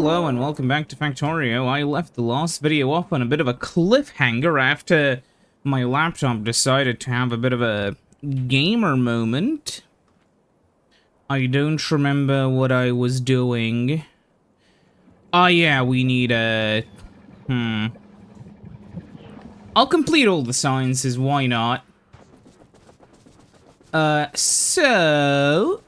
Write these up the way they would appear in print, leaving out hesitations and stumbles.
Hello and welcome back to Factorio. I left the last video off on a bit of a cliffhanger after my laptop decided to have a bit of a gamer moment. I don't remember what I was doing. Oh yeah, we need a... I'll complete all the sciences, why not? So...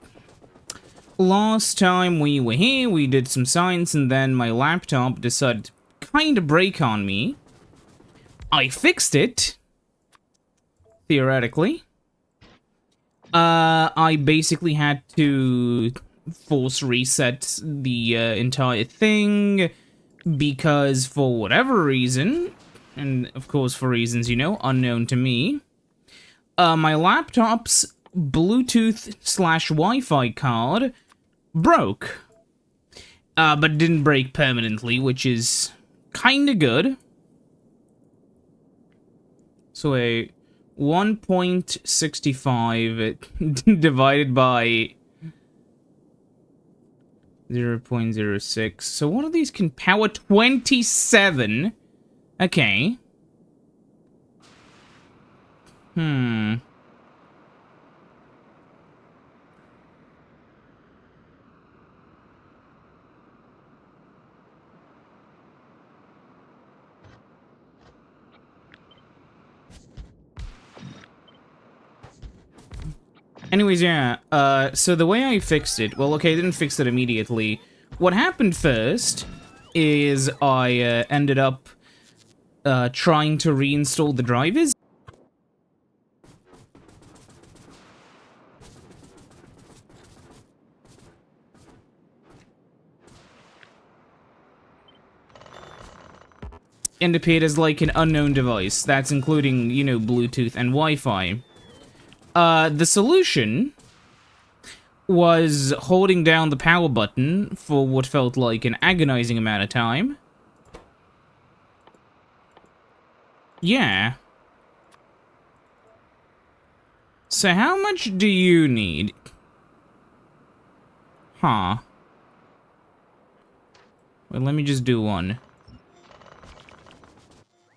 Last time we were here, we did some science, and then my laptop decided to kind of break on me. I fixed it. Theoretically. I basically had to force reset the entire thing, because for whatever reason, and of course for reasons, you know, unknown to me, my laptop's Bluetooth/Wi-Fi card broke, but didn't break permanently, which is kinda good. So a 1.65 divided by 0.06. So one of these can power 27. Okay. Anyways, yeah, so the way I fixed it, well, okay, I didn't fix it immediately. What happened first is I ended up trying to reinstall the drivers. And appeared as like an unknown device. That's including, you know, Bluetooth and Wi-Fi. The solution was holding down the power button for what felt like an agonizing amount of time. Yeah. So how much do you need? Huh. Well, let me just do one.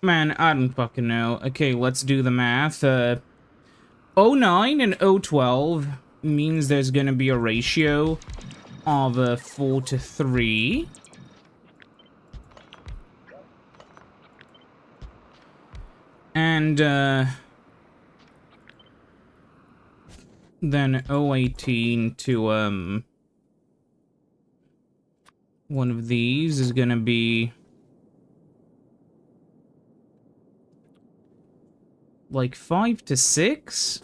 Man, I don't fucking know. Okay, let's do the math. 09 and 012 means there's gonna be a ratio of 4 to 3. And then 018 to one of these is gonna be like 5 to 6?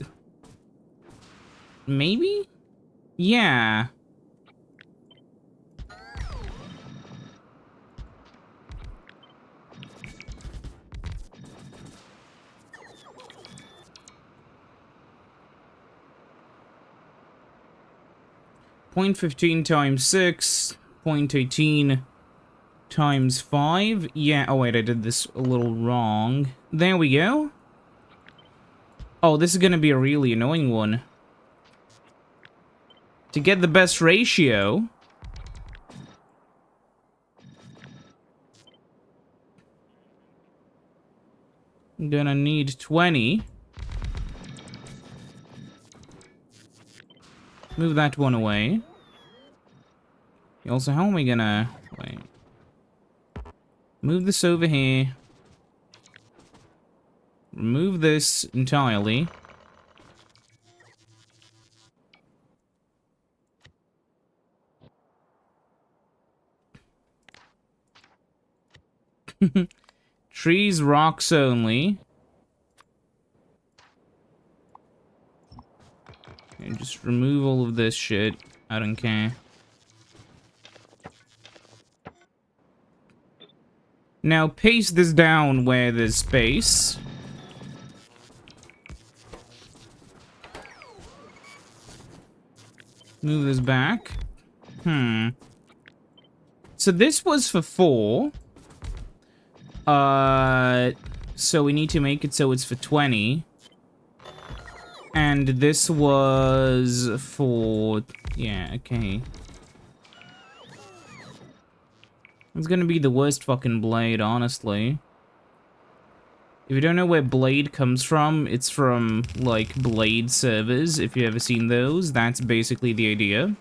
Maybe? Yeah. .15 times 6, .18 times 5. Yeah, oh wait, I did this a little wrong. There we go. Oh, this is gonna be a really annoying one. To get the best ratio... I'm gonna need 20. Move that one away. Also, how am I gonna... Wait. Move this over here. Remove this entirely. Trees, rocks only. And just remove all of this shit. I don't care. Now paste this down where there's space. Move this back. So this was for 4. So we need to make it so it's for 20. And this was for... Yeah, okay. It's gonna be the worst fucking blade, honestly. If you don't know where blade comes from, it's from, like, blade servers. If you've ever seen those, that's basically the idea.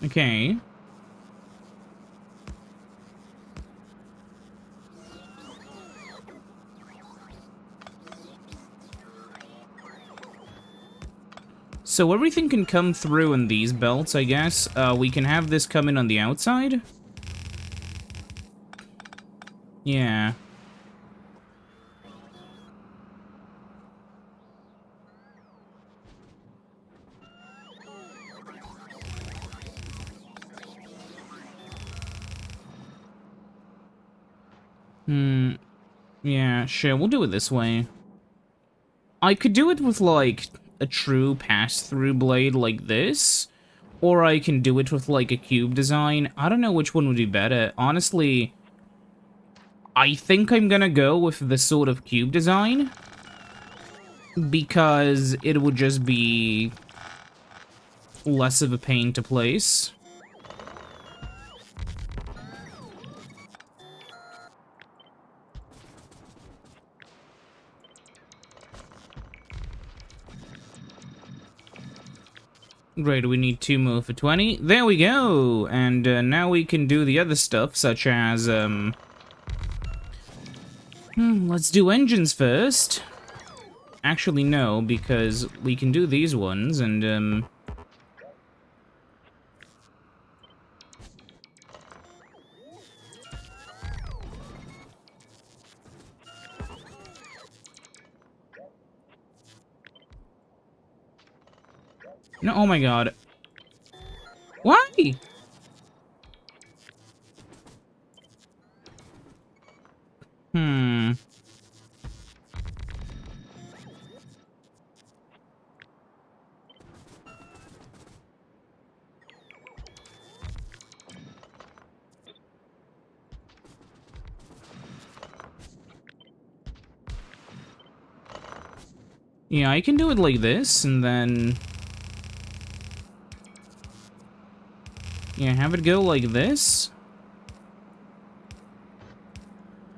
Okay. So everything can come through in these belts, I guess. We can have this come in on the outside? Yeah. Yeah, sure, we'll do it this way. I could do it with, like, a true pass-through blade like this, or I can do it with, like, a cube design. I don't know which one would be better. Honestly, I think I'm gonna go with the sort of cube design, because it would just be less of a pain to place. Great, we need 2 more for 20. There we go! And now we can do the other stuff, such as, let's do engines first. Actually, no, because we can do these ones, and, no, oh my god. Why? Yeah, I can do it like this, and then... yeah, have it go like this.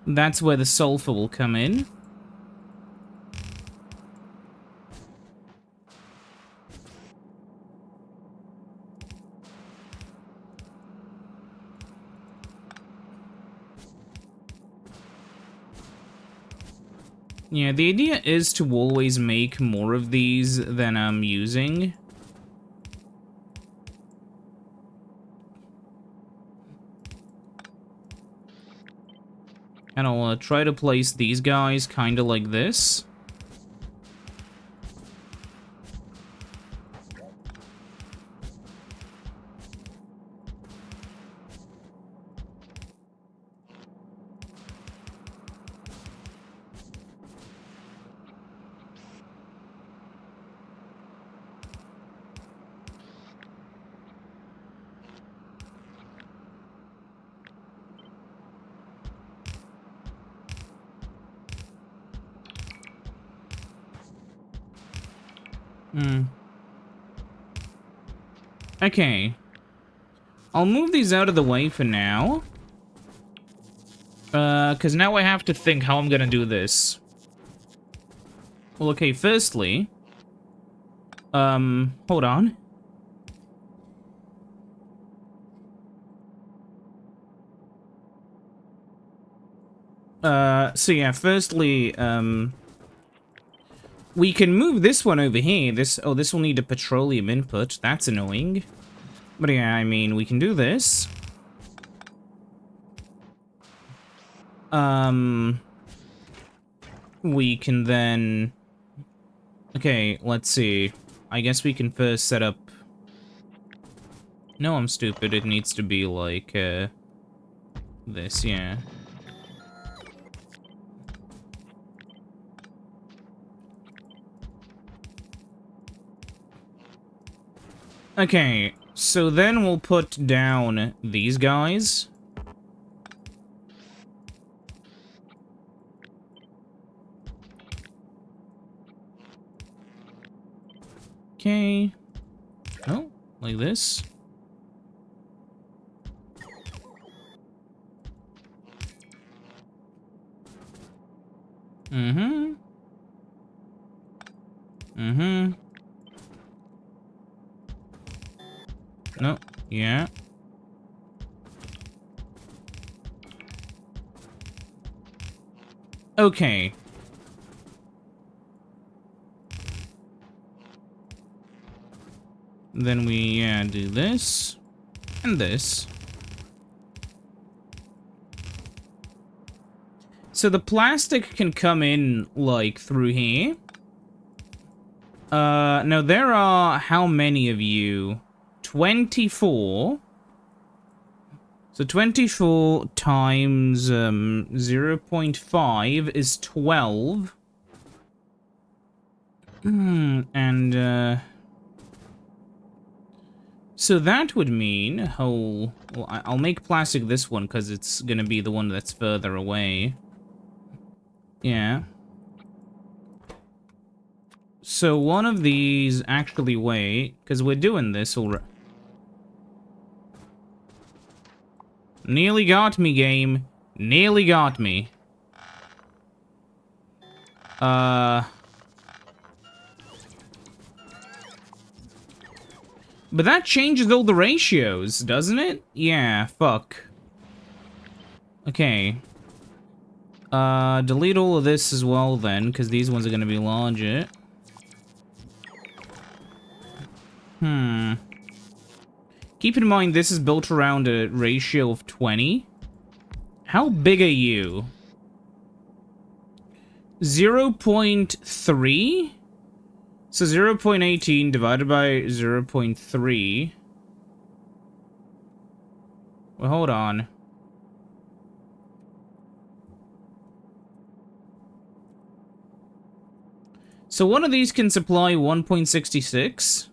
That's where the sulfur will come in. Yeah, the idea is to always make more of these than I'm using. And I'll try to place these guys kind of like this. Okay. I'll move these out of the way for now. Because now I have to think how I'm gonna do this. Well, okay, firstly... hold on. So yeah, firstly, we can move this one over here. This will need a petroleum input. That's annoying. But yeah, I mean, we can do this. We can then... okay, let's see. I guess we can first set up... no, I'm stupid. It needs to be like, this, yeah. Okay, So then we'll put down these guys. Okay. Oh, like this. Mm-hmm. Mm-hmm. No. Yeah. Okay. Then we, do this. And this. So the plastic can come in, like, through here. Now there are how many of you? 24. So 24 times 0.5 is 12. So that would mean well, I'll make plastic this one because it's gonna be the one that's further away. Yeah. So one of these actually wait, because we're doing this already. Nearly got me, game. Nearly got me. But that changes all the ratios, doesn't it? Yeah, fuck. Okay. Delete all of this as well then, because these ones are gonna be larger. Keep in mind, this is built around a ratio of 20. How big are you? 0.3? So 0.18 divided by 0.3. Well, hold on. So one of these can supply 1.66.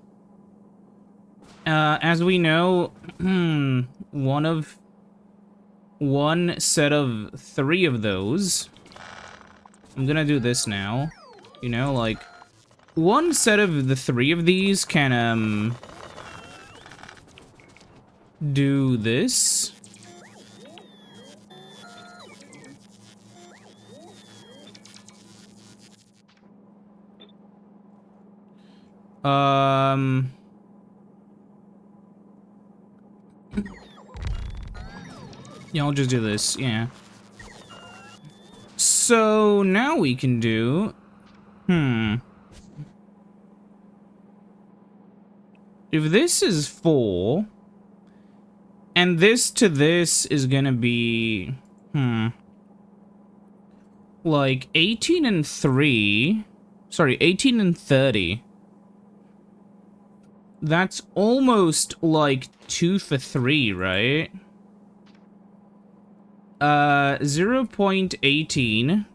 As we know, one set of 3 of those. I'm gonna do this now. You know, like, one set of the 3 of these can, do this. Yeah, I'll just do this, yeah. So, now we can do... If this is 4... And this to this is gonna be... Like, 18 and 3... Sorry, 18 and 30. That's almost, like, 2 for 3, right? 0.18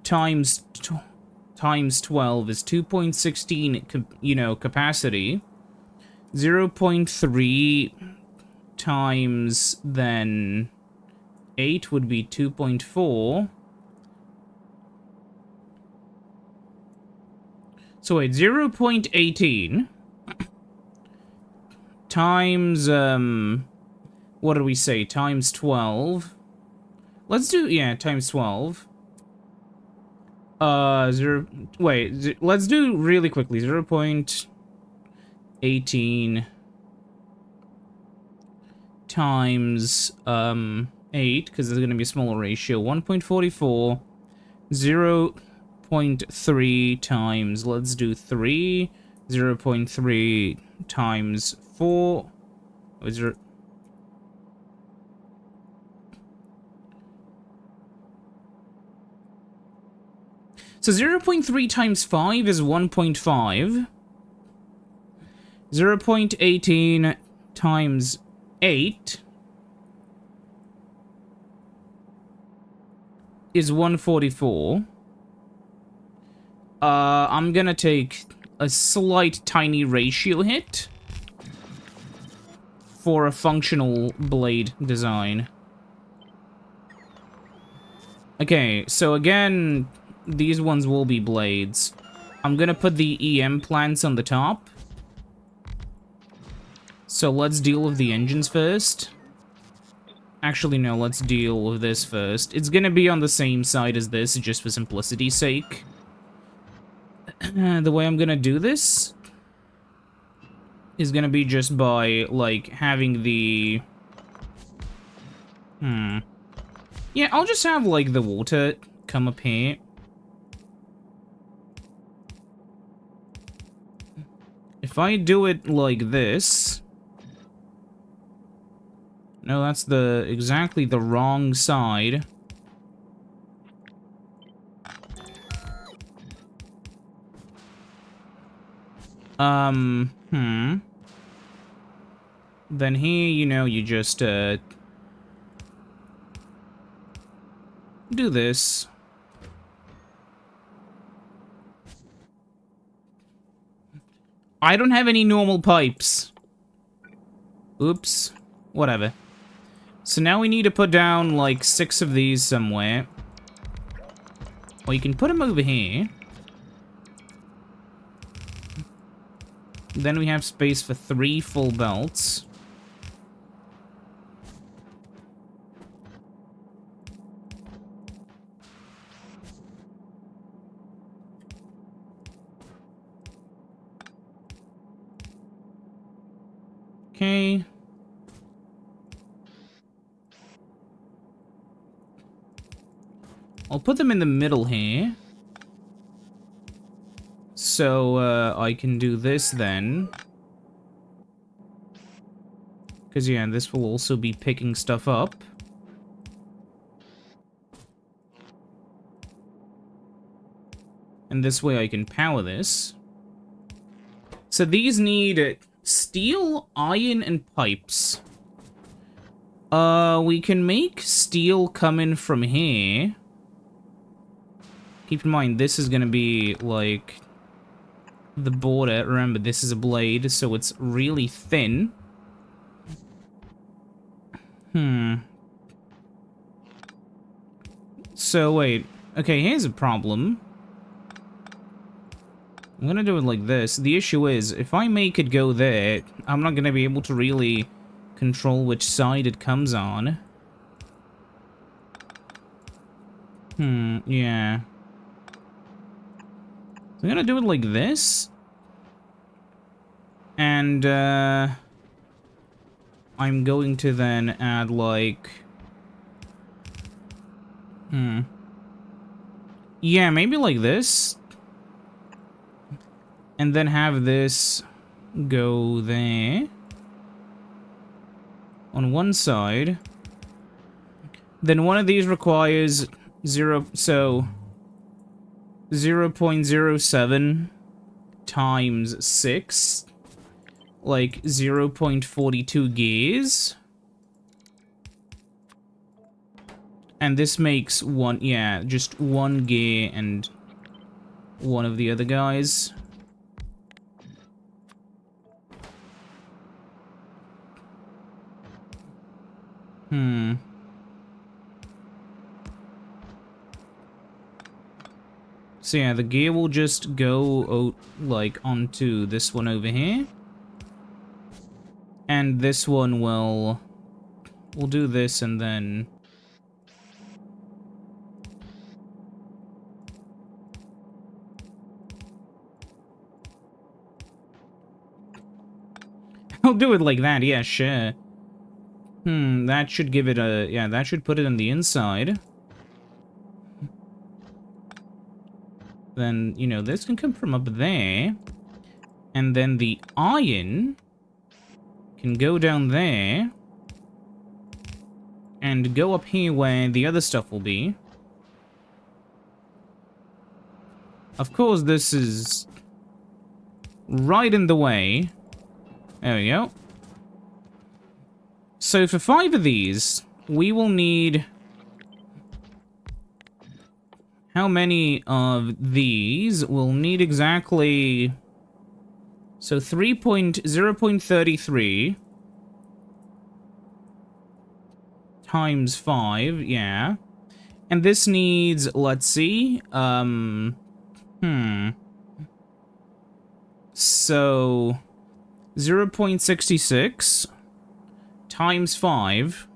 times 12 is 2.16, you know, capacity. 0.3 times then 8 would be 2.4. So wait, 0.18 times, what did we say? Times 12. Let's do, yeah, times 12. Let's do really quickly. 0.18 times, 8, because there's going to be a smaller ratio. 1.44. 0.3 times, let's do 3. 0.3 times 4. So 0.3 times 5 is 1.5. 0.18 times 8 is 144. I'm gonna take a slight tiny ratio hit. for a functional blade design. Okay, so again, these ones will be blades. I'm gonna put the EM plants on the top. So let's deal with the engines first. Actually, no, let's deal with this first. It's gonna be on the same side as this, just for simplicity's sake. The way I'm gonna do this is gonna be just by, like, having the... Yeah, I'll just have, like, the water come up here. If I do it like this... No, that's exactly the wrong side. Then here, you know, you just, do this. I don't have any normal pipes. Oops. Whatever. So now we need to put down, like, 6 of these somewhere. Or you can put them over here. Then we have space for 3 full belts. Okay. I'll put them in the middle here. So, I can do this then. Because, yeah, this will also be picking stuff up. And this way I can power this. So these need steel, iron, and pipes. We can make steel come in from here. Keep in mind, this is gonna be, like, the border. Remember, this is a blade, so it's really thin. So, wait. Okay, here's a problem. I'm gonna do it like this. The issue is, if I make it go there, I'm not gonna be able to really control which side it comes on. Yeah. So I'm gonna do it like this. And, I'm going to then add, like... Yeah, maybe like this. And then have this go there. On one side. Then one of these requires 0.07 times 6. Like 0.42 gears. And this makes one, yeah, just one gear and one of the other guys. So yeah, the gear will just go, like, onto this one over here. And this one will... We'll do this and then... I'll do it like that, yeah, sure. That should give it a... Yeah, that should put it on the inside. Then, you know, this can come from up there. And then the iron can go down there. And go up here where the other stuff will be. Of course, this is right in the way. There we go. So for 5 of these, we will need... How many of these? We'll need exactly... So 0.33 times 5, yeah. And this needs, let's see, so 0.66 times 5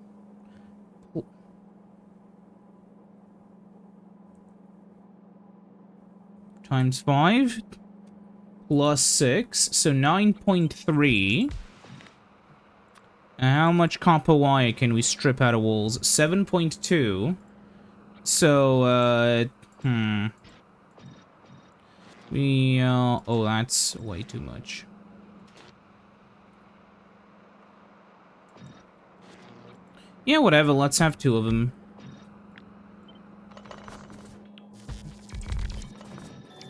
times 5 plus 6, so 9.3. How much copper wire can we strip out of walls? 7.2. So, oh, that's way too much. Yeah, whatever, let's have 2 of them.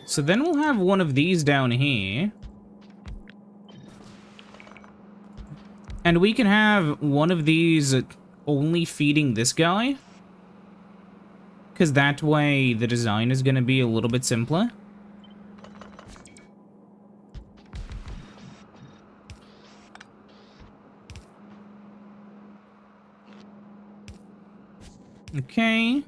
So then we'll have one of these down here. And we can have one of these only feeding this guy. Because that way the design is going to be a little bit simpler. Okay.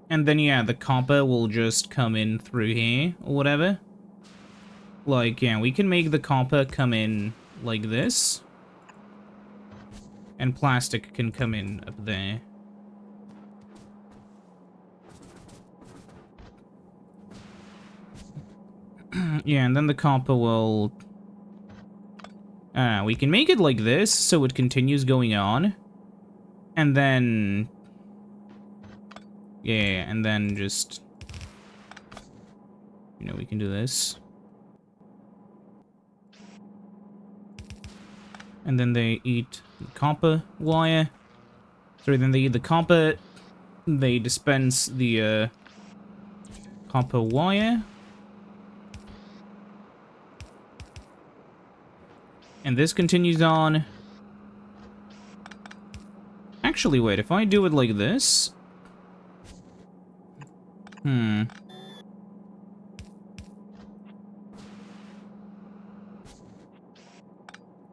And then, yeah, the copper will just come in through here, or whatever. Like, yeah, we can make the copper come in like this. And plastic can come in up there. Yeah, and then the copper will... we can make it like this, so it continues going on. And then... Yeah, and then just... You know, we can do this. And then they eat the copper wire. Sorry, then they eat the copper. They dispense the copper wire. And this continues on. Actually, wait, if I do it like this...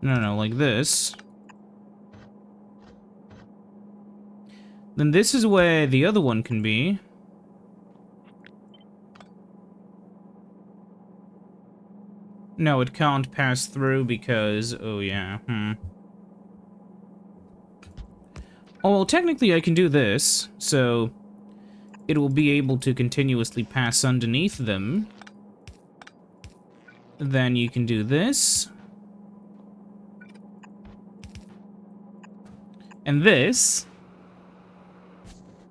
No, like this. Then this is where the other one can be. No, it can't pass through because... Oh, yeah, Oh, well, technically I can do this, so... It will be able to continuously pass underneath them. Then you can do this. And this...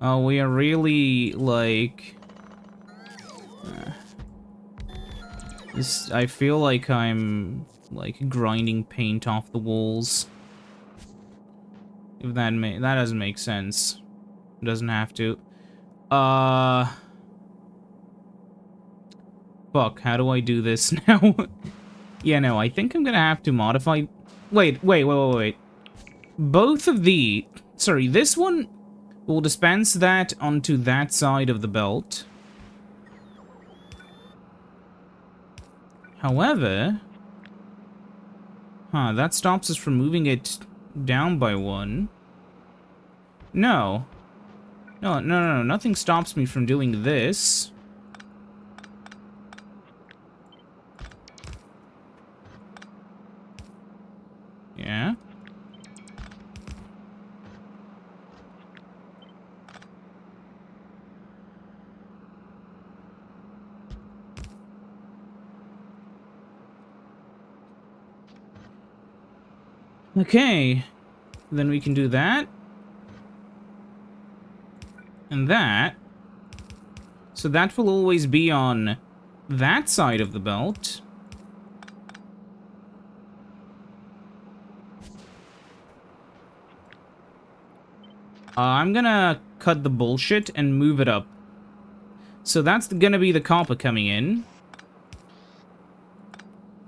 Oh, we are really, like... this, I feel like I'm, like, grinding paint off the walls. If that doesn't make sense. It doesn't have to. Fuck, how do I do this now? Yeah, no, I think I'm gonna have to modify... Wait. Both of the... Sorry, this one will dispense that onto that side of the belt. However... that stops us from moving it down by 1. No, nothing stops me from doing this. Yeah. Okay. Then we can do that. And that. So that will always be on that side of the belt. I'm gonna cut the bullshit and move it up. So that's gonna be the copper coming in.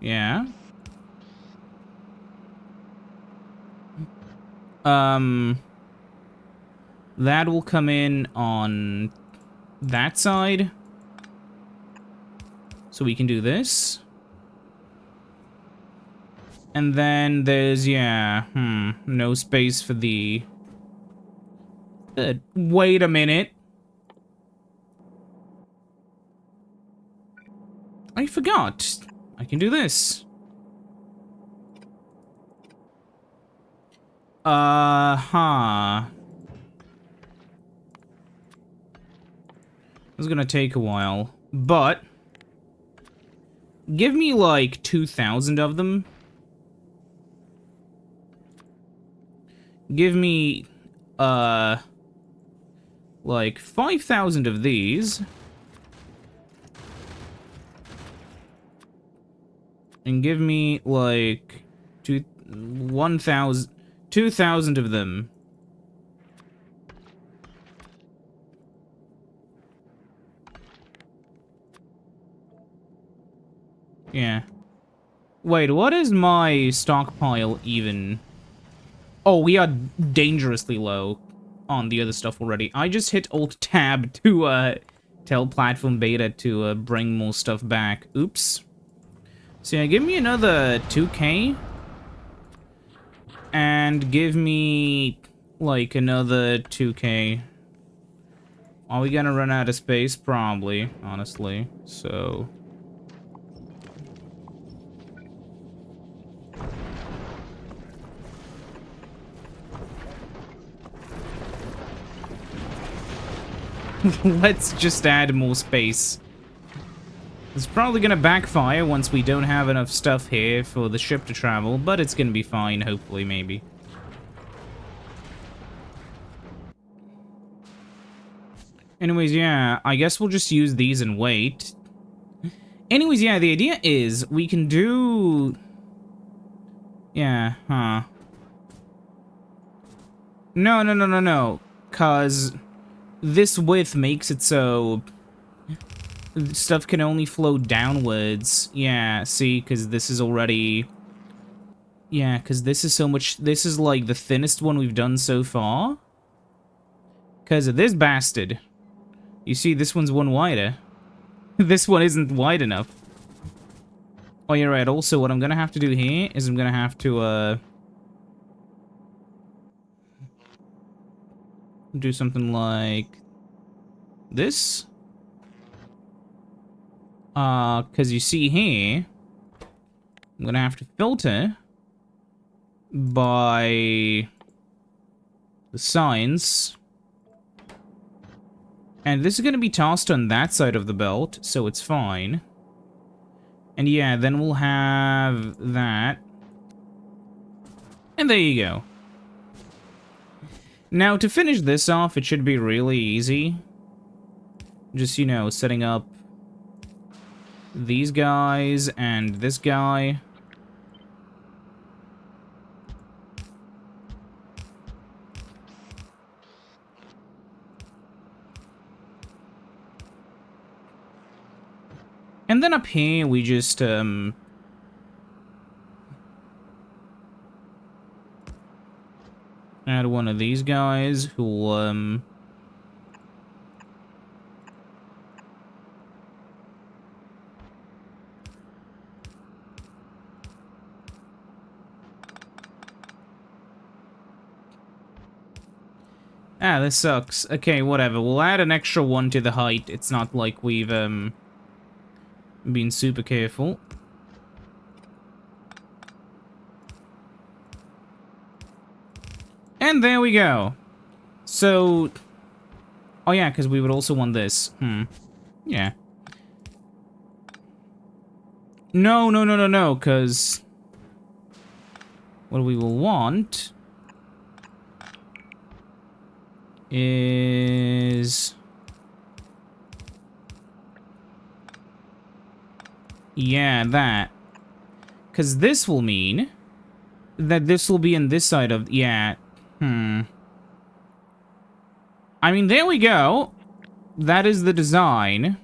Yeah. That will come in on that side. So we can do this. And then there's, yeah, no space for the... wait a minute. I forgot. I can do this. It's gonna take a while, but give me like 2,000 of them. Give me, like 5,000 of these. And give me like 2,000 of them. Yeah. Wait, what is my stockpile even? Oh, we are dangerously low on the other stuff already. I just hit Alt-Tab to, tell Platform Beta to, bring more stuff back. Oops. So yeah, give me another 2K. And give me, like, another 2K. Are we gonna run out of space? Probably, honestly. So... let's just add more space. It's probably gonna backfire once we don't have enough stuff here for the ship to travel, but it's gonna be fine, hopefully, maybe. Anyways, yeah, I guess we'll just use these and wait. Anyways, yeah, the idea is we can do... yeah, huh. No. 'Cause this width makes it so... stuff can only flow downwards. Yeah, see, because this is already... yeah, because this is so much... this is, like, the thinnest one we've done so far. Because of this bastard. You see, this one's one wider. This one isn't wide enough. Oh, you're right. Also, what I'm gonna have to do here is I'm gonna have to, do something like... this? Because you see here... I'm gonna have to filter... by... the signs... and this is gonna be tossed on that side of the belt, so it's fine. And yeah, then we'll have that. And there you go. Now, to finish this off, it should be really easy. Just, you know, setting up these guys and this guy. And then up here, we just, add one of these guys who'll, ah, this sucks. Okay, whatever. We'll add an extra one to the height. It's not like we've, been super careful. And there we go. So... oh yeah, because we would also want this. Yeah. No, because... what we will want... is... yeah, that. Because this will mean... that this will be in this side of... yeah. I mean, there we go. That is the design.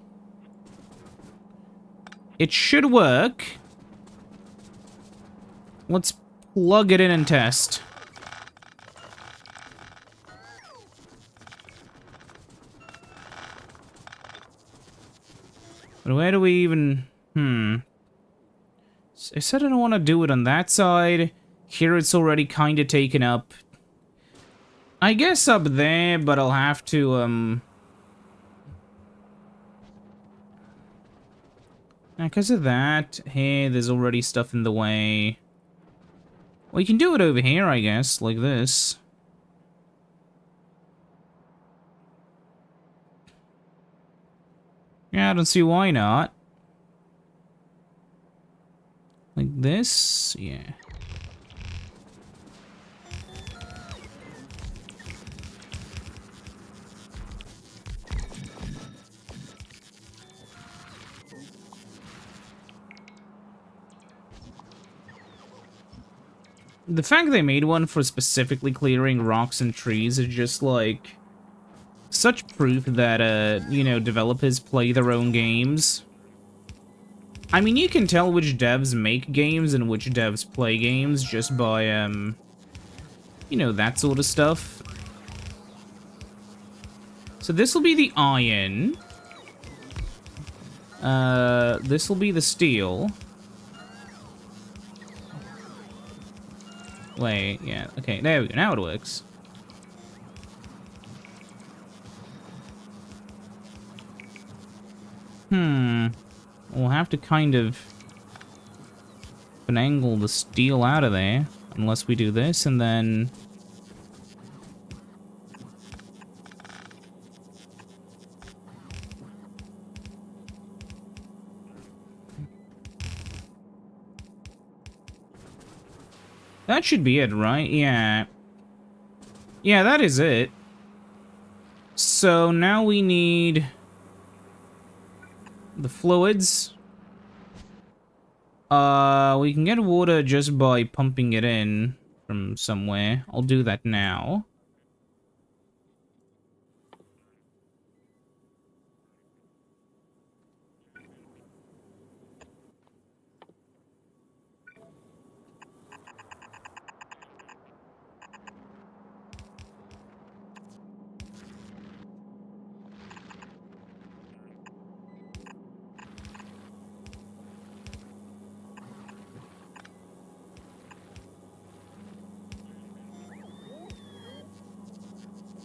It should work. Let's plug it in and test. But where do we even... I said I don't want to do it on that side. Here it's already kind of taken up. I guess up there, but I'll have to, because of that, here, there's already stuff in the way. Well, you can do it over here, I guess, like this. Yeah, I don't see why not. Like this? Yeah. The fact they made one for specifically clearing rocks and trees is just, like, such proof that, you know, developers play their own games. I mean, you can tell which devs make games and which devs play games just by, you know, that sort of stuff. So this will be the iron. This will be the steel. Wait, yeah, okay, there we go, now it works. We'll have to kind of finagle the steel out of there, unless we do this, and then... That should be it, right? Yeah. Yeah, that is it. So now we need the fluids. We can get water just by pumping it in from somewhere. I'll do that now.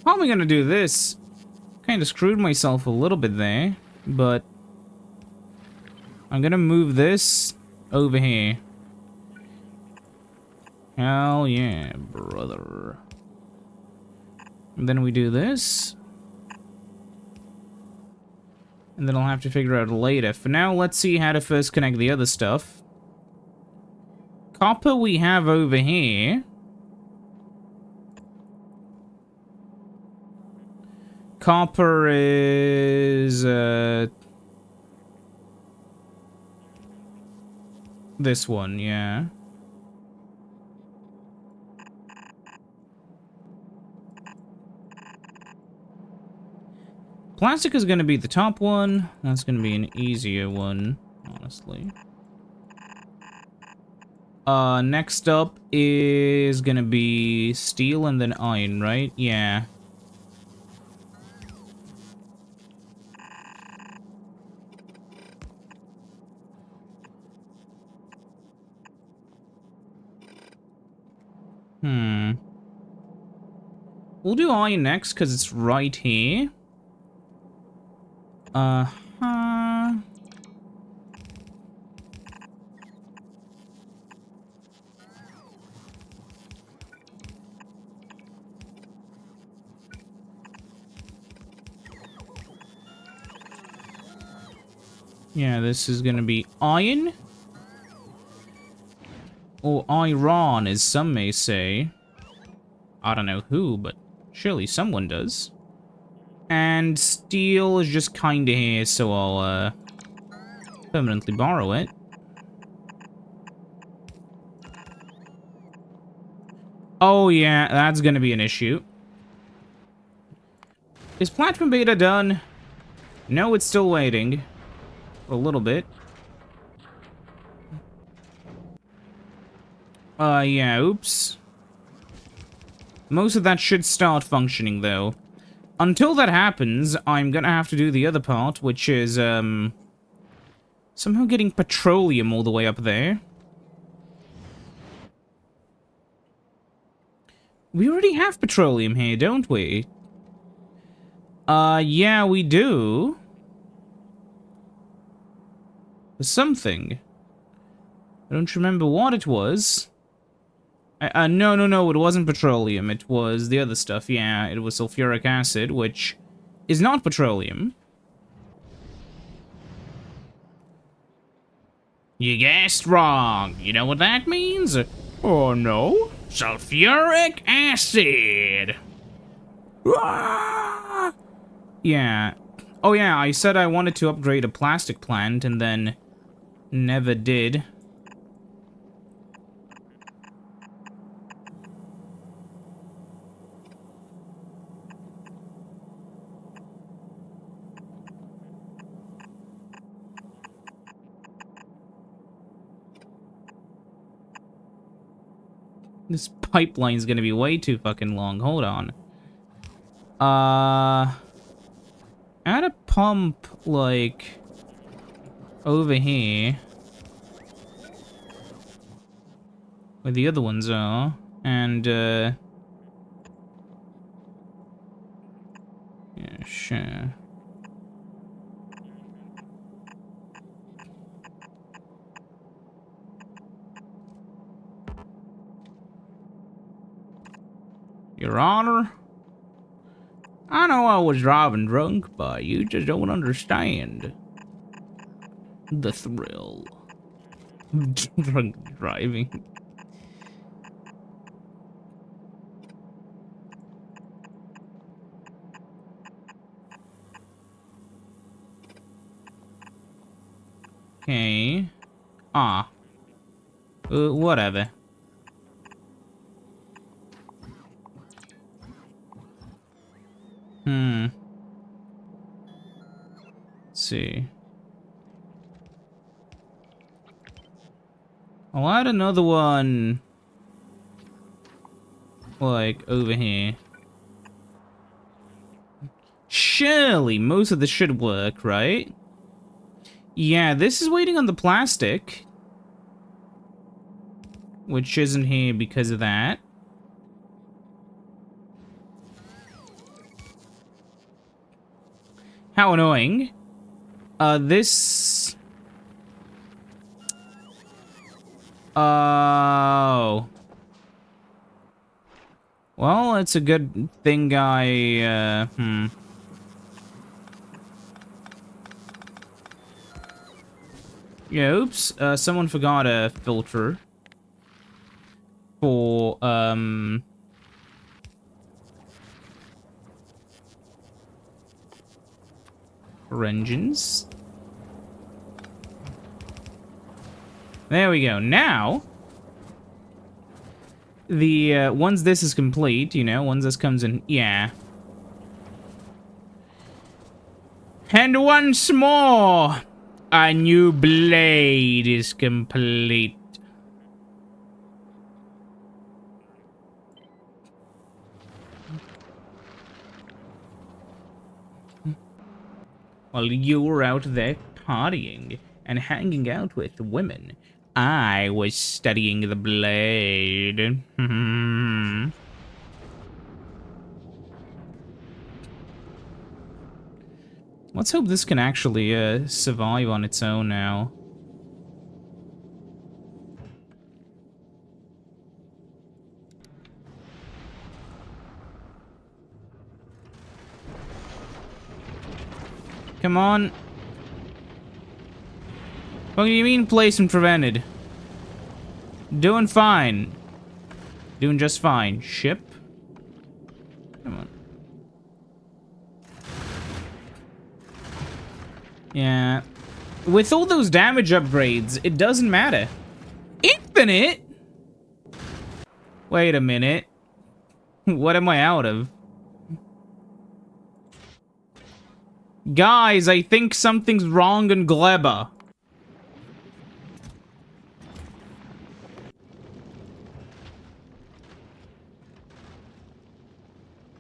How am I gonna do this? Kind of screwed myself a little bit there, but I'm gonna move this over here. Hell yeah, brother. And then we do this. And then I'll have to figure out later. For now, let's see how to first connect the other stuff. Copper we have over here. Copper is, this one, yeah. Plastic is going to be the top one. That's going to be an easier one, honestly. Next up is going to be steel and then iron, right? Yeah. We'll do iron next, because it's right here. Yeah, this is gonna be iron. Or iron, as some may say. I don't know who, but surely someone does. And steel is just kinda here, so I'll, permanently borrow it. Oh yeah, that's gonna be an issue. Is Platinum Beta done? No, it's still waiting. A little bit. Yeah, oops. Most of that should start functioning, though. Until that happens, I'm gonna have to do the other part, which is, somehow getting petroleum all the way up there. We already have petroleum here, don't we? Yeah, we do. Something. I don't remember what it was. No, it wasn't petroleum. It was the other stuff. Yeah, it was sulfuric acid, which is not petroleum. You guessed wrong. You know what that means? Oh, no? Sulfuric acid. Ah! Yeah. Oh, yeah, I said I wanted to upgrade a plastic plant and then never did. This pipeline's gonna be way too fucking long. Hold on. Add a pump, like, over here. Where the other ones are. And, yeah, sure. Your Honor? I know I was driving drunk, but you just don't understand the thrill. Drunk driving. Okay. Whatever. Let's see. I'll add another one, like, over here. Surely, most of this should work, right? Yeah, this is waiting on the plastic. Which isn't here because of that. How annoying. This... Oh. Well, it's a good thing I, Yeah, oops. Someone forgot a filter. For, for engines. There we go. Now, the, once this is complete, you know, once this comes in, yeah. And once more, a new blade is complete. While you were out there partying and hanging out with women, I was studying the blade. Let's hope this can actually survive on its own now. Come on. What do you mean placed and prevented? Doing fine. Doing just fine. Ship? Come on. Yeah. With all those damage upgrades, it doesn't matter. Infinite? Wait a minute. What am I out of? Guys, I think something's wrong in Gleba.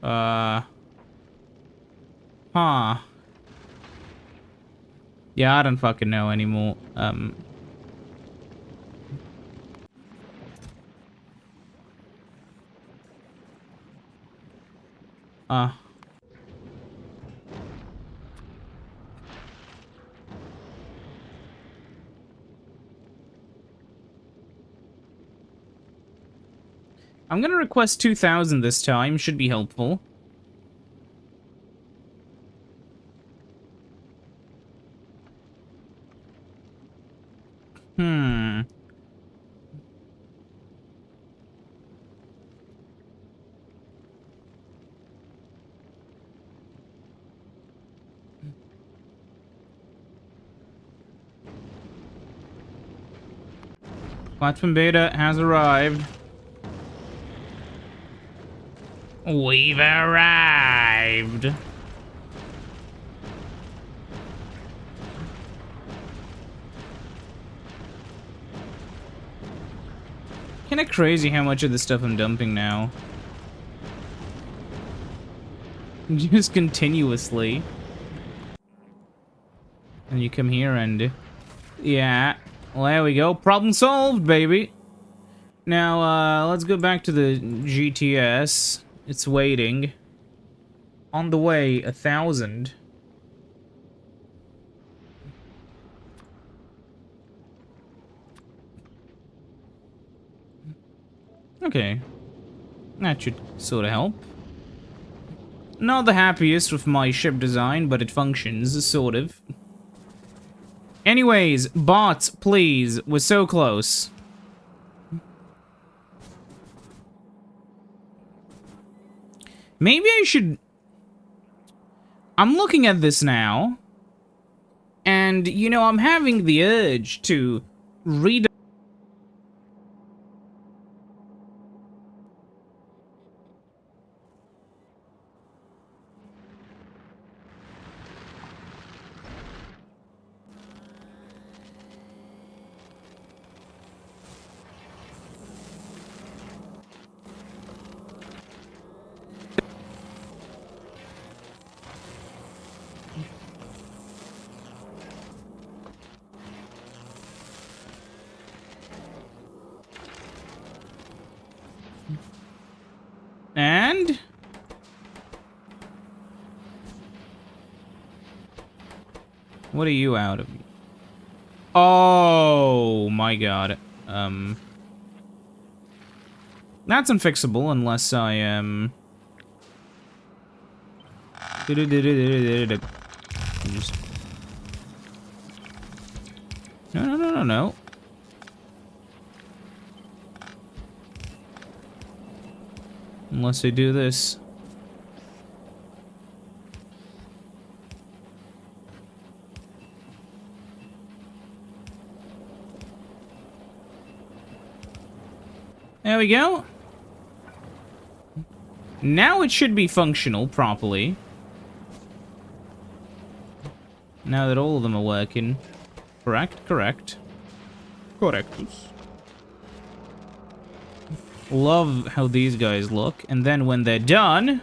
Huh. Yeah, I don't fucking know anymore. Uh, I'm gonna request 2,000 this time. Should be helpful. Hmm. Platform Beta has arrived. We've arrived. Kinda crazy how much of this stuff I'm dumping now. Just continuously. And you come here and... Yeah. Well, there we go. Problem solved, baby. Now, let's go back to the GTS. It's waiting. On the way, 1,000. Okay. That should sort of help. Not the happiest with my ship design, but it functions, sort of. Anyways, bots, please. We're so close. Maybe I should... I'm looking at this now. And, you know, I'm having the urge to read... And... What are you out of? Oh my god. That's unfixable unless I just... No. Unless I do this. There we go. Now it should be functional properly. Now that all of them are working. Correct. Love how these guys look. And then when they're done...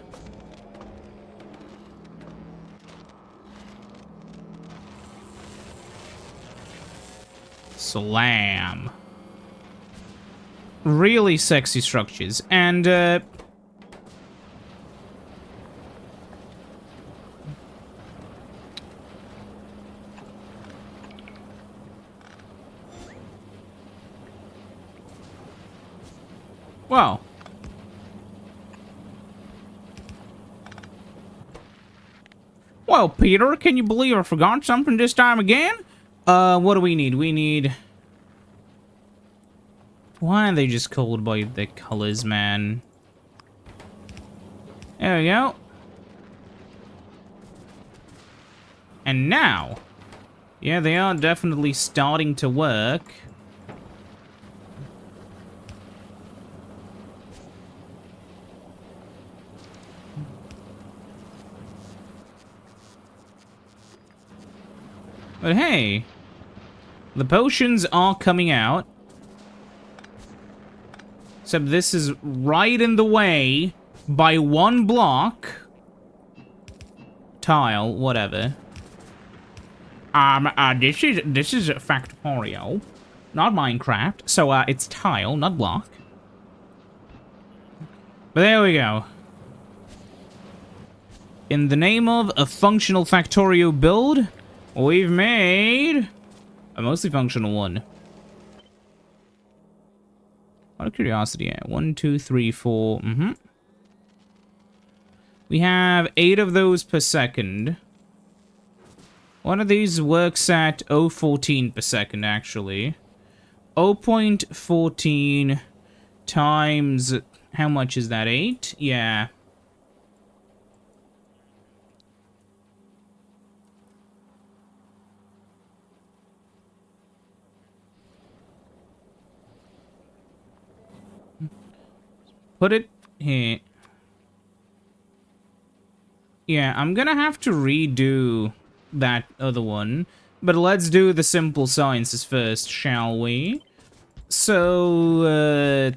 Slam. Really sexy structures. And, Well. Well, Peter, can you believe I forgot something this time again? What do we need? We need... Why are they just called by their colors, man? There we go. And now... Yeah, they are definitely starting to work. But hey, the potions are coming out. Except this is right in the way by one block. Tile, whatever. This is Factorio, not Minecraft. So, it's tile, not block. But there we go. In the name of a functional Factorio build, we've made a mostly functional one. Out of curiosity, yeah. 1, 2, 3, 4. We have 8 of those per second. One of these works at 0.14 per second, actually. 0.14 times... How much is that? 8? Yeah. Put it here. Yeah, I'm gonna have to redo that other one. But let's do the simple sciences first, shall we? So,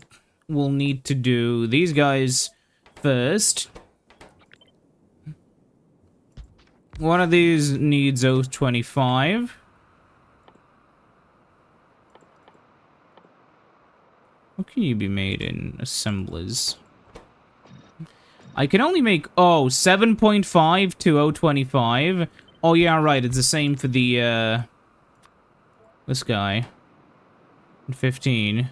we'll need to do these guys first. One of these needs 0.25. What can you be made in assemblers? I can only make, 7.5 to 0.25. Oh, yeah, right, it's the same for the, this guy. 15.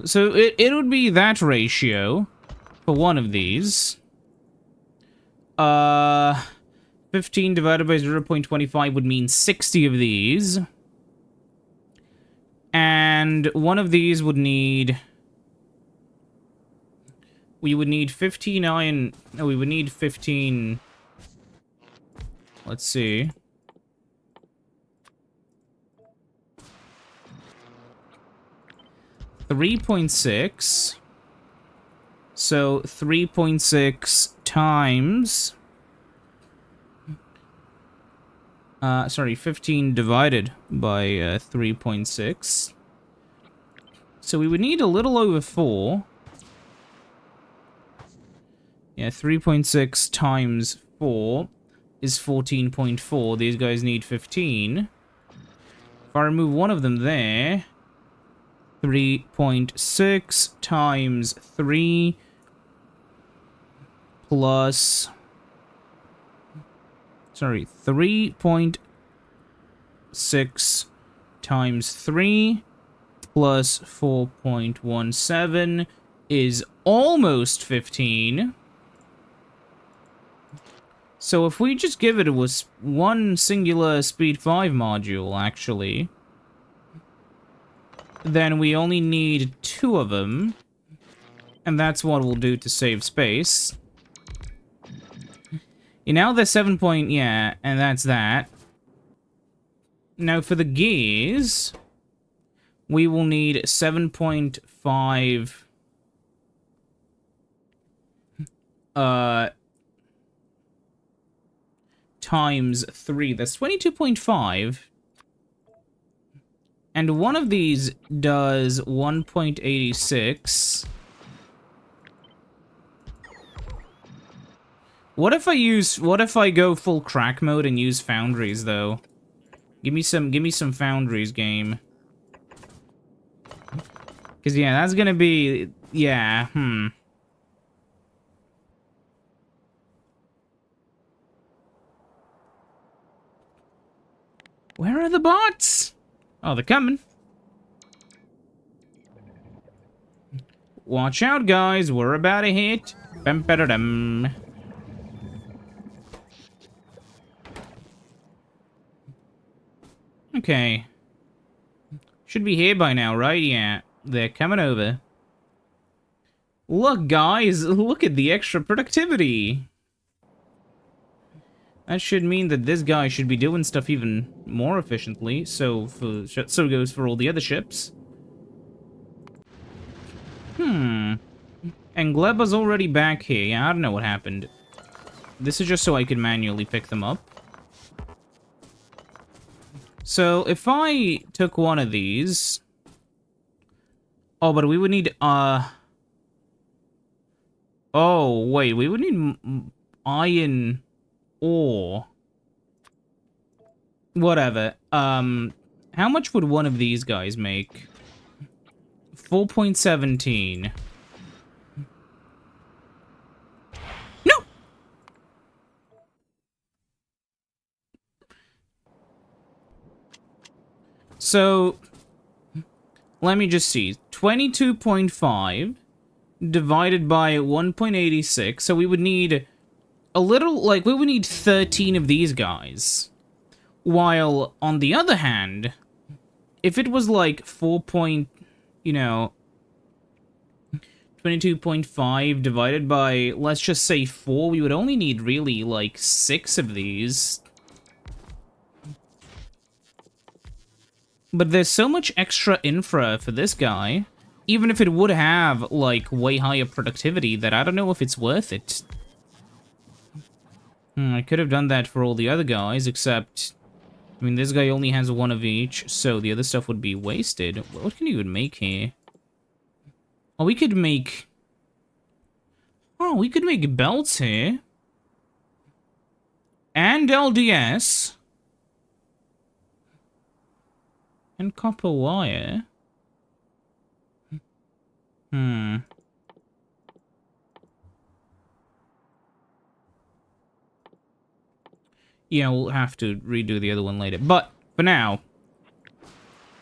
So it would be that ratio for one of these. 15 divided by 0.25 would mean 60 of these. And one of these would need... We would need 15 iron... No, we would need 15... Let's see. $3.6. So 3.6 times... sorry, 15 divided by 3.6. So we would need a little over 4. Yeah, 3.6 times 4 is 14.4. These guys need 15. If I remove one of them there, 3.6 times 3 plus... Sorry, 3.6 times 3 plus 4.17 is almost 15. So if we just give it one singular speed 5 module, actually, then we only need 2 of them. And that's what we'll do to save space. Now the 7 point, yeah, and that's that. Now for the gears, we will need 7.5 times 3. That's 22.5. And one of these does 1.86. What if I go full crack mode and use foundries though? Give me some foundries, game. Cause yeah, that's gonna be, yeah, Where are the bots? Oh, they're coming. Watch out, guys, we're about to hit. Bum-ba-da-dum. Okay. Should be here by now, right? Yeah, they're coming over. Look, guys, look at the extra productivity. That should mean that this guy should be doing stuff even more efficiently. So goes for all the other ships. And Gleba's already back here. Yeah, I don't know what happened. This is just so I can manually pick them up. So, if I took one of these... Oh, but we would need, Oh, wait, we would need iron ore. Whatever. How much would one of these guys make? 4.17. No! So, let me just see. 22.5 divided by 1.86. So we would need a little, like, we would need 13 of these guys. While, on the other hand, if it was like 22.5 divided by, let's just say 4, we would only need really like 6 of these. But there's so much extra infra for this guy, even if it would have like way higher productivity, that I don't know if it's worth it. I could have done that for all the other guys, except, I mean, this guy only has 1 of each, so the other stuff would be wasted. What can you even make here? Oh, we could make... Oh, we could make belts here. And LDS. And copper wire. Yeah, we'll have to redo the other one later. But, for now,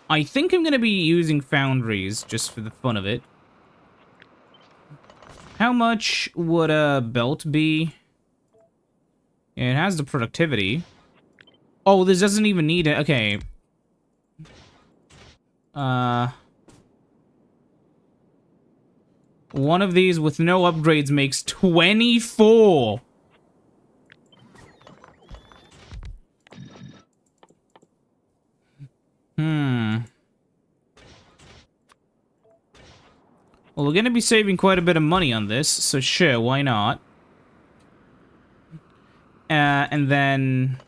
I think I'm going to be using foundries just for the fun of it. How much would a belt be? Yeah, it has the productivity. Oh, this doesn't even need it. Okay. One of these with no upgrades makes 24. Well, we're going to be saving quite a bit of money on this, so sure, why not? And then...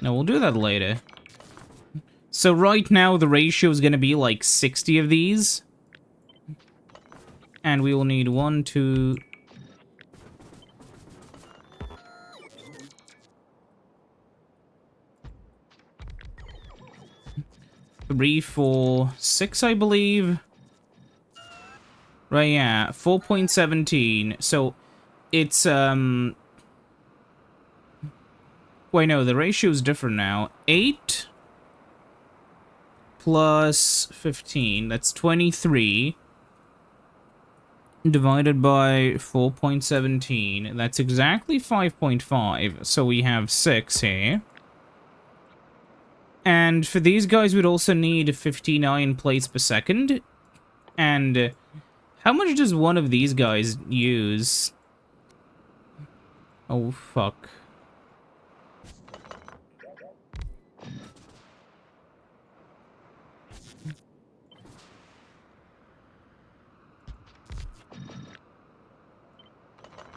No, we'll do that later. So right now, the ratio is going to be like 60 of these. And we will need 1, 2... 3, 4, 6, I believe. Right, yeah. 4.17. So, it's, Wait, no, the ratio is different now. 8 plus 15. That's 23. Divided by 4.17. That's exactly 5.5. So we have 6 here. And for these guys, we'd also need 59 plates per second. And how much does one of these guys use? Oh, fuck.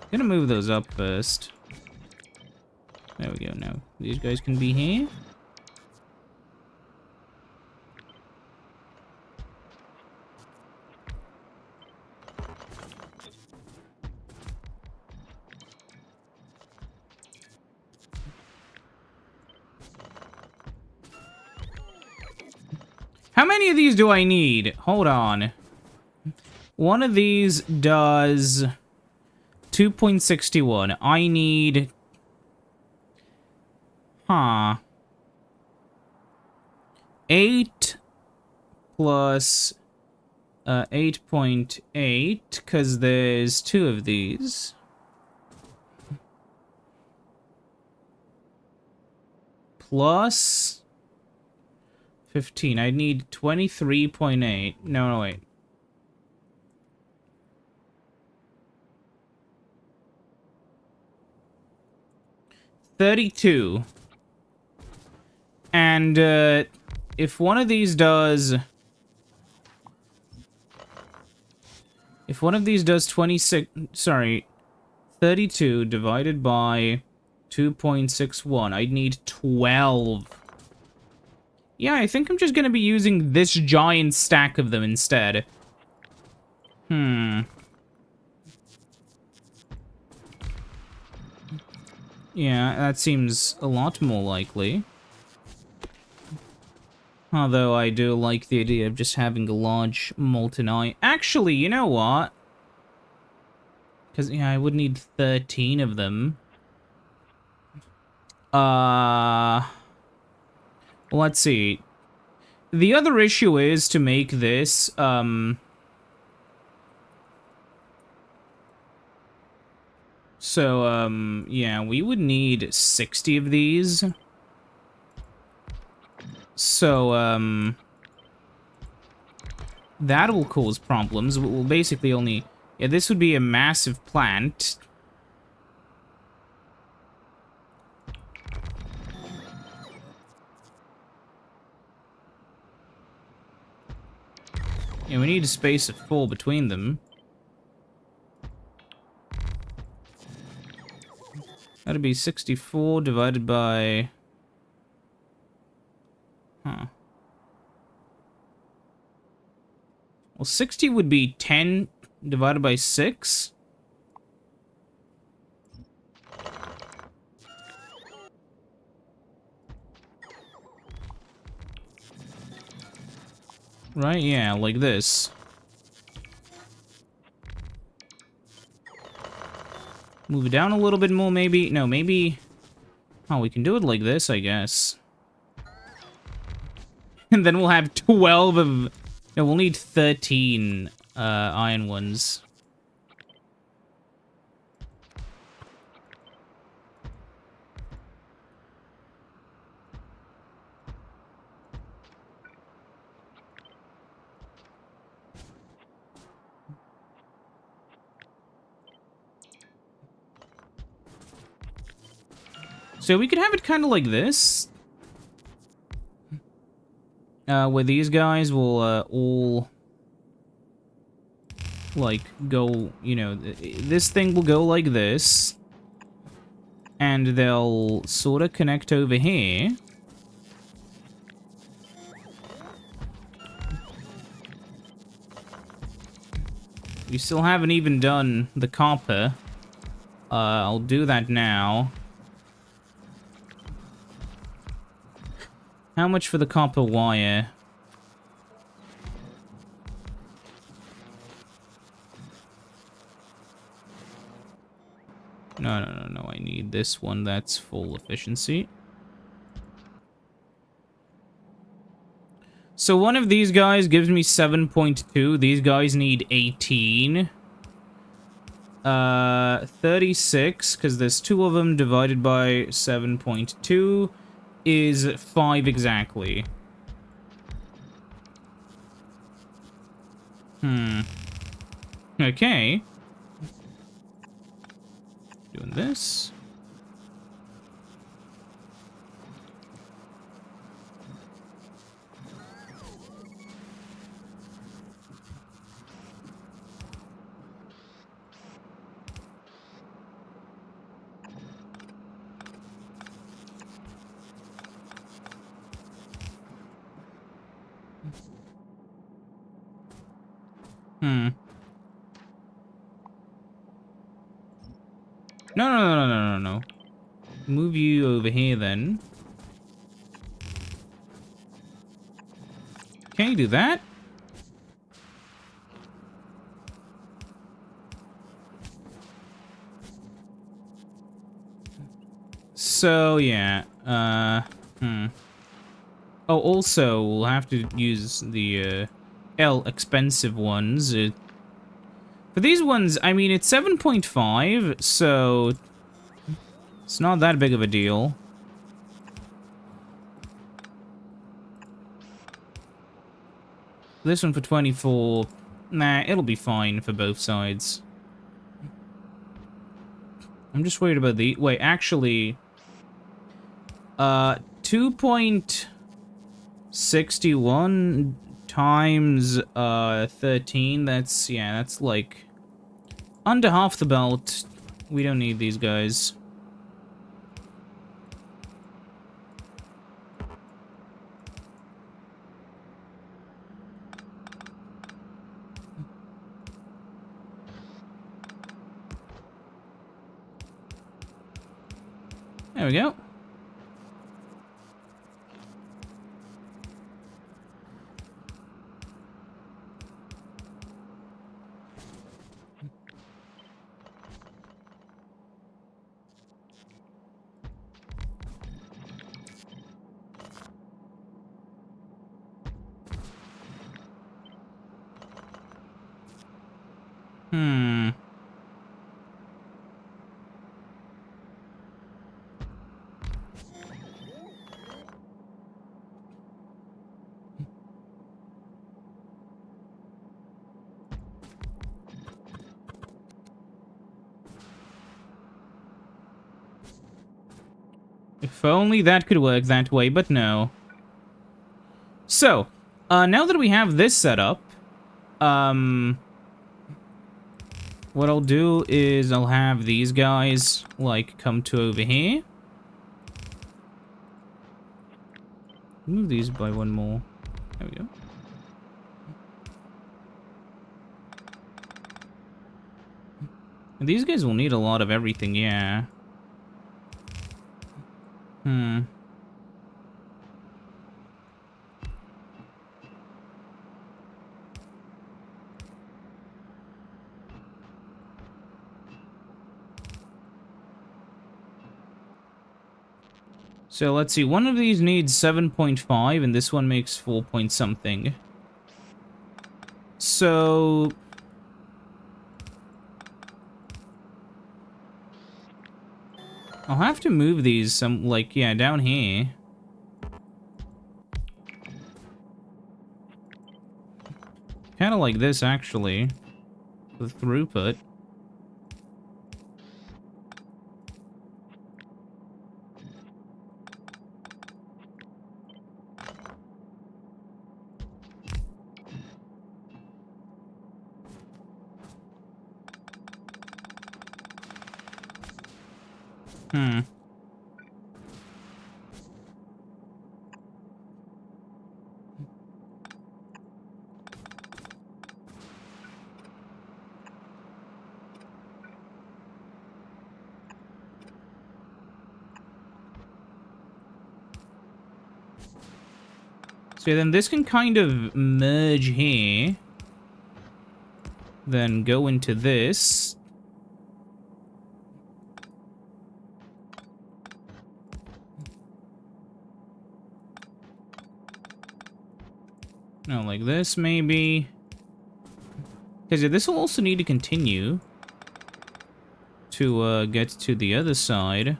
I'm gonna move those up first. There we go, now. These guys can be here. How many of these do I need? Hold on. One of these does 2.61. I need... Huh. 8 plus 8.8, because there's 2 of these. Plus 15. I need 23.8. No, wait. $32. And if one of these does... If one of these does 26... Sorry. 32 divided by 2.61. I'd need 12. Yeah, I think I'm just gonna be using this giant stack of them instead. Yeah, that seems a lot more likely. Although I do like the idea of just having a large molten eye. Actually, you know what? Because, yeah, I would need 13 of them. Well, let's see. The other issue is to make this, yeah, we would need 60 of these. So, that will cause problems. We'll basically only... Yeah, this would be a massive plant. Yeah, we need a space of 4 between them. That'd be 64 divided by... Huh. Well, 60 would be 10 divided by 6. Right, yeah, like this. Move it down a little bit more, maybe. No, maybe... Oh, we can do it like this, I guess. And then we'll have 12 of... No, we'll need 13 iron ones. So we could have it kind of like this. Where these guys will all... like, go... You know, this thing will go like this. And they'll sort of connect over here. We still haven't even done the copper. I'll do that now. How much for the copper wire? No, I need this one. That's full efficiency. So one of these guys gives me 7.2. These guys need 18. 36, because there's 2 of them, divided by 7.2 is 5 exactly. Okay. Doing this. No. Move you over here, then. Can you do that? So, yeah. Oh, also, we'll have to use the, expensive ones. For these ones, I mean, it's 7.5, so... It's not that big of a deal. This one for 24... Nah, it'll be fine for both sides. I'm just worried about the... Wait, actually... 2.61 times 13, that's... Yeah, that's like... Under half the belt. We don't need these guys. There we go. Hmm. If only that could work that way, but no. So, now that we have this set up, what I'll do is I'll have these guys, like, come to over here. Move these by one more. There we go. And these guys will need a lot of everything, yeah. Hmm. So let's see, one of these needs 7.5 and this one makes 4 point something. So I'll have to move these some, like, yeah, down here. Kind of like this, actually. The throughput. Hmm. So then this can kind of merge here. Then go into this. No, like this, maybe. Because yeah, this will also need to continue to get to the other side.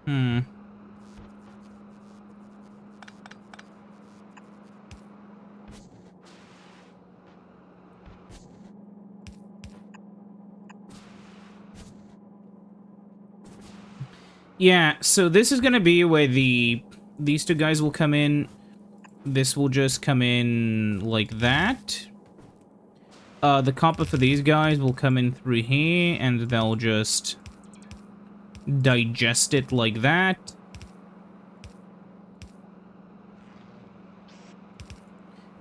Hmm. Yeah, so this is gonna be where these two guys will come in. This will just come in like that. The copper for these guys will come in through here, and they'll just digest it like that.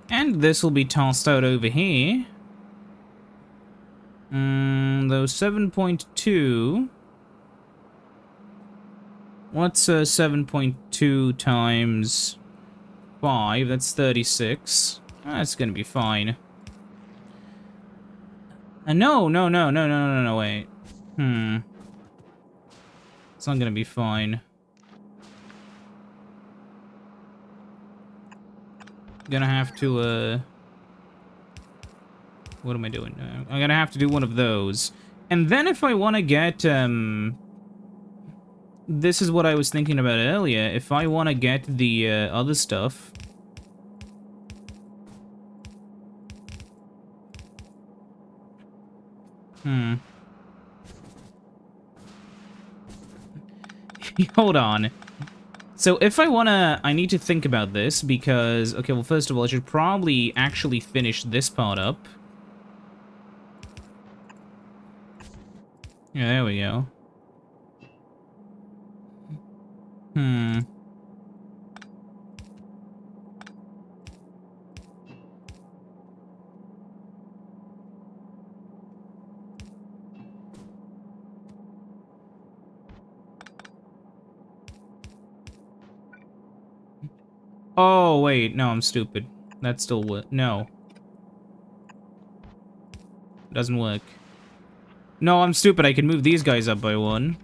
And this will be tossed out over here. Those 7.2. What's 7.2 times 5? That's 36. That's gonna be fine. No, wait. It's not gonna be fine. Gonna have to, what am I doing? I'm gonna have to do one of those. And then if I want to get, this is what I was thinking about earlier. If I want to get the, other stuff... Hold on. So if I wanna... I need to think about this because... Okay, well, first of all, I should probably actually finish this part up. Yeah, there we go. Oh, wait. No, I'm stupid. That still work. No. Doesn't work. No, I'm stupid. I can move these guys up by one.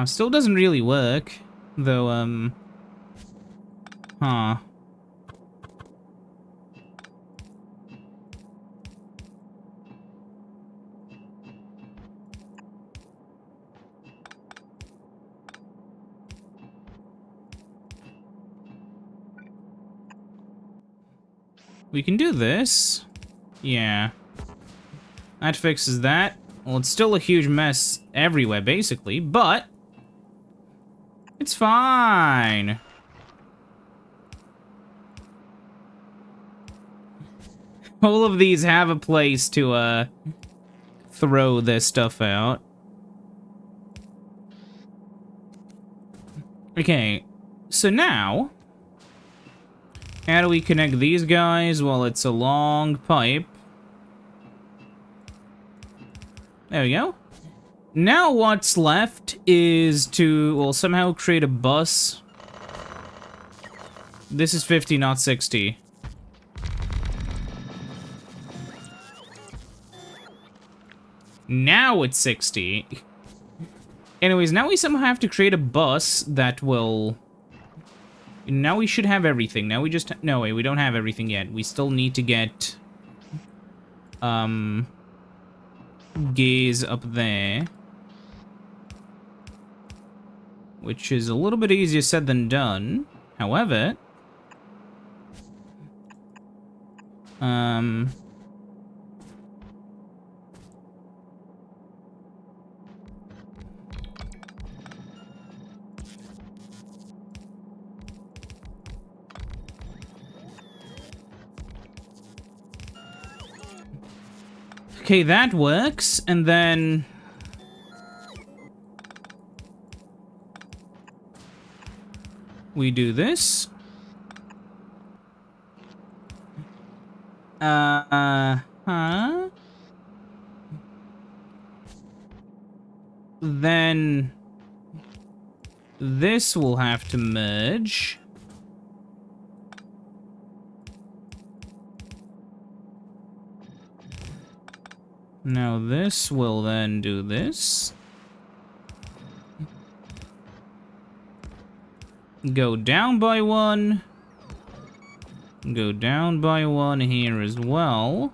Still doesn't really work. Though, Huh. We can do this. Yeah. That fixes that. Well, it's still a huge mess everywhere, basically, but it's fine. All of these have a place to, throw this stuff out. Okay, so now, how do we connect these guys? Well, it's a long pipe. There we go. Now what's left is to, well, somehow create a bus. This is 50, not 60. Now it's 60. Anyways, now we somehow have to create a bus that will... Now we should have everything. Now we just... No, wait, we don't have everything yet. We still need to get... Gaze up there. Which is a little bit easier said than done. However... Okay, that works, and then... We do this. Then... This will have to merge. Now this will then do this. Go down by one. Go down by one here as well.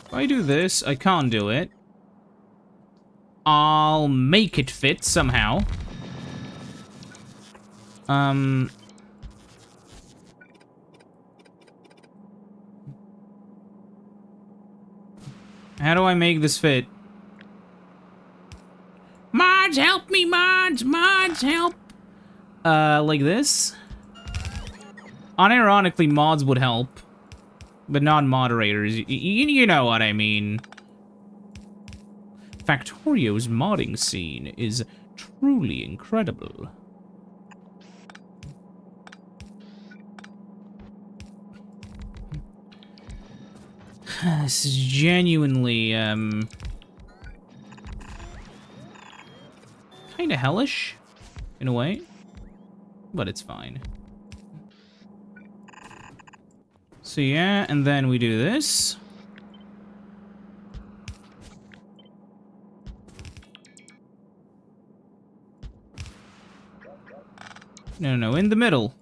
If I do this, I can't do it. I'll make it fit somehow. How do I make this fit? Mods, help me, mods! Mods, help! Like this? Unironically, mods would help. But not moderators. You know what I mean. Factorio's modding scene is truly incredible. This is genuinely, kinda hellish, in a way. But it's fine. So yeah, and then we do this. No, in the middle.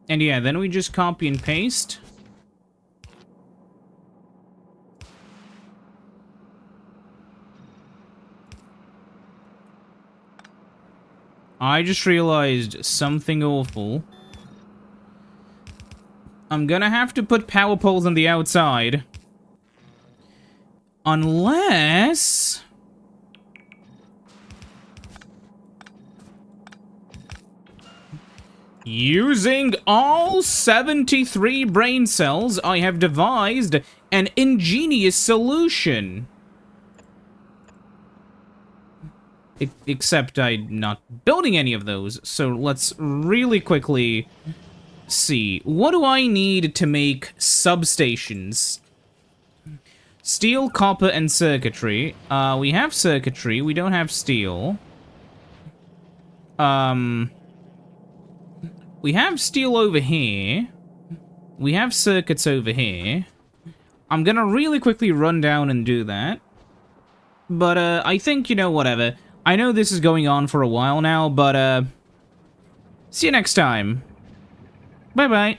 And yeah, then we just copy and paste. I just realized something awful. I'm gonna have to put power poles on the outside. Unless... Using all 73 brain cells, I have devised An ingenious solution. Except I'm not building any of those, so let's really quickly see. What do I need to make substations? Steel, copper, and circuitry. We have circuitry, we don't have steel. We have steel over here. We have circuits over here. I'm gonna really quickly run down and do that. But, I think, you know, whatever. I know this is going on for a while now, but, see you next time. Bye-bye.